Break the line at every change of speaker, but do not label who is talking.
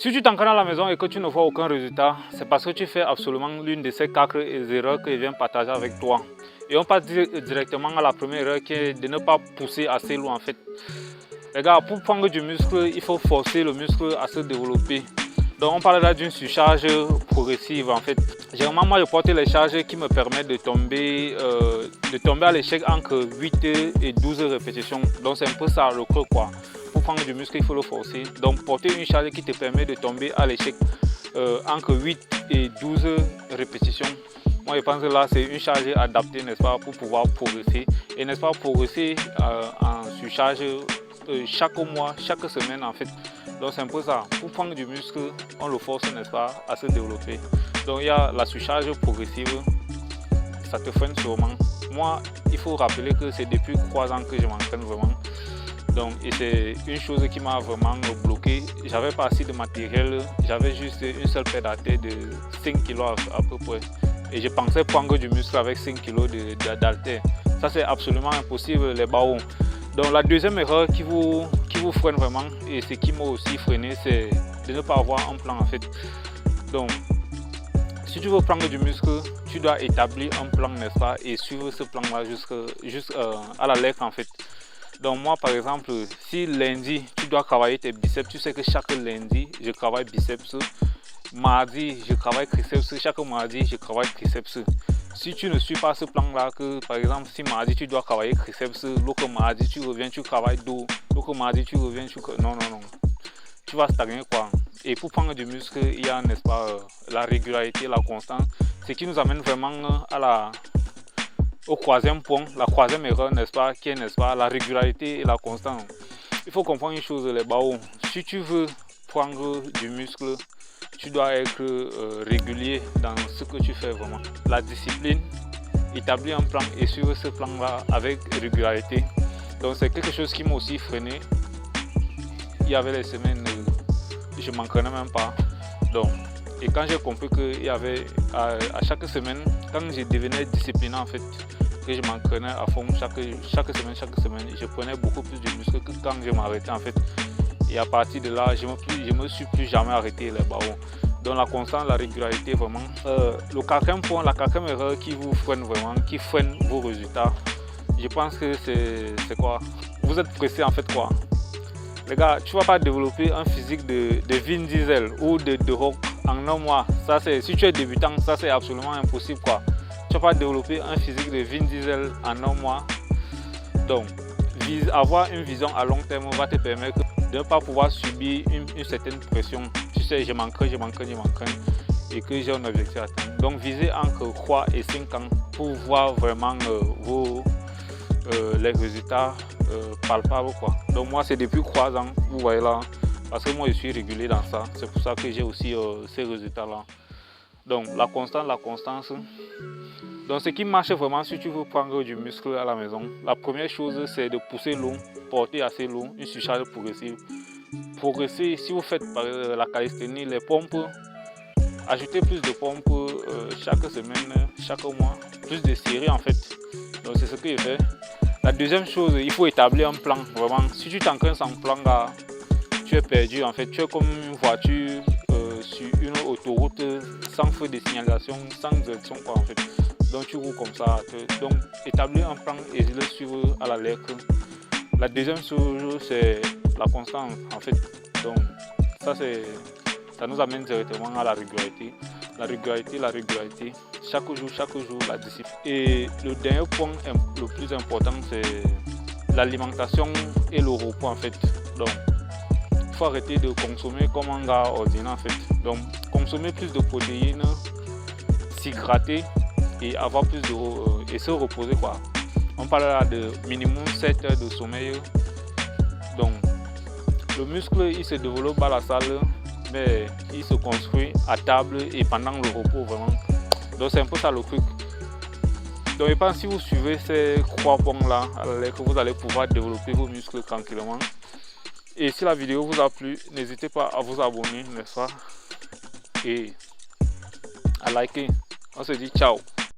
Si tu t'entraînes à la maison et que tu ne vois aucun résultat, c'est parce que tu fais absolument l'une de ces 4 erreurs que je viens partager avec toi. Et on passe directement à la première erreur qui est de ne pas pousser assez loin en fait. Les gars, pour prendre du muscle, il faut forcer le muscle à se développer. Donc on parle là d'une surcharge progressive en fait. Généralement moi je porte les charges qui me permettent de tomber à l'échec entre 8 et 12 répétitions. Donc c'est un peu ça le creux quoi. Pour prendre du muscle il faut le forcer. Donc porter une charge qui te permet de tomber à l'échec entre 8 et 12 répétitions. Moi je pense que là c'est une charge adaptée n'est-ce pas pour pouvoir progresser. Et n'est-ce pas progresser en surcharge chaque mois, chaque semaine en fait. Donc c'est un peu ça. Pour prendre du muscle, on le force, n'est-ce pas, à se développer. Donc il y a la surcharge progressive, ça te freine sûrement. Moi, il faut rappeler que c'est depuis 3 ans que je m'entraîne vraiment. Donc, et c'est une chose qui m'a vraiment bloqué. J'avais pas assez de matériel, j'avais juste une seule paire d'haltères de 5 kg à peu près. Et je pensais prendre du muscle avec 5 kg d'haltères. Ça c'est absolument impossible, les barons. Donc la deuxième erreur qui vous freine vraiment, et ce qui m'a aussi freiné, c'est de ne pas avoir un plan en fait. Donc si tu veux prendre du muscle, tu dois établir un plan, n'est-ce pas, et suivre ce plan là jusqu'à la lettre en fait. Donc moi par exemple, si lundi tu dois travailler tes biceps, tu sais que chaque lundi je travaille biceps, mardi je travaille triceps, chaque mardi je travaille triceps. Si tu ne suis pas ce plan là, que par exemple si mardi tu dois travailler triceps, l'autre mardi tu reviens tu travailles dos, l'autre mardi tu reviens non, tu vas stagner quoi. Et pour prendre du muscle, il y a n'est-ce pas la régularité, la constance, ce qui nous amène vraiment au troisième point, la troisième erreur n'est-ce pas, qui est n'est-ce pas la régularité et la constance. Il faut comprendre une chose les barreaux, si tu veux prendre du muscle, tu dois être régulier dans ce que tu fais vraiment. La discipline, établir un plan et suivre ce plan là avec régularité. Donc c'est quelque chose qui m'a aussi freiné. Il y avait les semaines où je ne m'entraînais même pas. Donc, et quand j'ai compris qu'il y avait à chaque semaine, quand je devenais discipliné en fait, que je m'entraînais à fond chaque semaine, je prenais beaucoup plus de muscle que quand je m'arrêtais en fait. Et à partir de là, je me suis plus jamais arrêté les barreaux. Donc la constance, la régularité vraiment. Le quatrième point, la quatrième erreur qui vous freine vraiment, qui freine vos résultats, je pense que c'est quoi? Vous êtes pressé en fait quoi? Les gars, tu ne vas pas développer un physique de Vin Diesel ou de The Rock en un mois. Ça, si tu es débutant, ça c'est absolument impossible quoi. Tu ne vas pas développer un physique de Vin Diesel en un mois. Donc, avoir une vision à long terme va te permettre de ne pas pouvoir subir une certaine pression. Tu sais, je m'entraîne et que j'ai un objectif à atteindre. Donc, visez entre 3 et 5 ans pour voir vraiment les résultats palpables quoi. Donc, moi, c'est depuis 3 ans, vous voyez là, parce que moi, je suis régulier dans ça. C'est pour ça que j'ai aussi ces résultats-là. Donc, la constance. Donc ce qui marche vraiment si tu veux prendre du muscle à la maison, la première chose c'est de pousser lourd, porter assez lourd, une surcharge progressive. Progresser, si vous faites par la calisthénie, les pompes, ajoutez plus de pompes chaque semaine, chaque mois, plus de séries en fait. Donc c'est ce que je fais. La deuxième chose, il faut établir un plan vraiment. Si tu t'entraînes sans plan là, tu es perdu en fait. Tu es comme une voiture sur une autoroute sans feu de signalisation, sans direction quoi en fait. Donc tu roules comme ça. Donc établir un plan et le suivre à la lettre. La deuxième chose c'est la constance en fait. Donc ça nous amène directement à la régularité. La régularité. Chaque jour la discipline. Et le dernier point le plus important c'est l'alimentation et le repos en fait. Donc il faut arrêter de consommer comme un gars ordinaire en fait. Donc consommer plus de protéines, s'hydrater et avoir plus de et se reposer quoi. On parle là de minimum 7 heures de sommeil. Donc le muscle il se développe à la salle mais il se construit à table et pendant le repos vraiment. Donc c'est un peu ça le truc. Donc je pense que si vous suivez ces 3 points là, que vous allez pouvoir développer vos muscles tranquillement. Et si la vidéo vous a plu, n'hésitez pas à vous abonner, n'est-ce pas? Et à liker. On se dit ciao.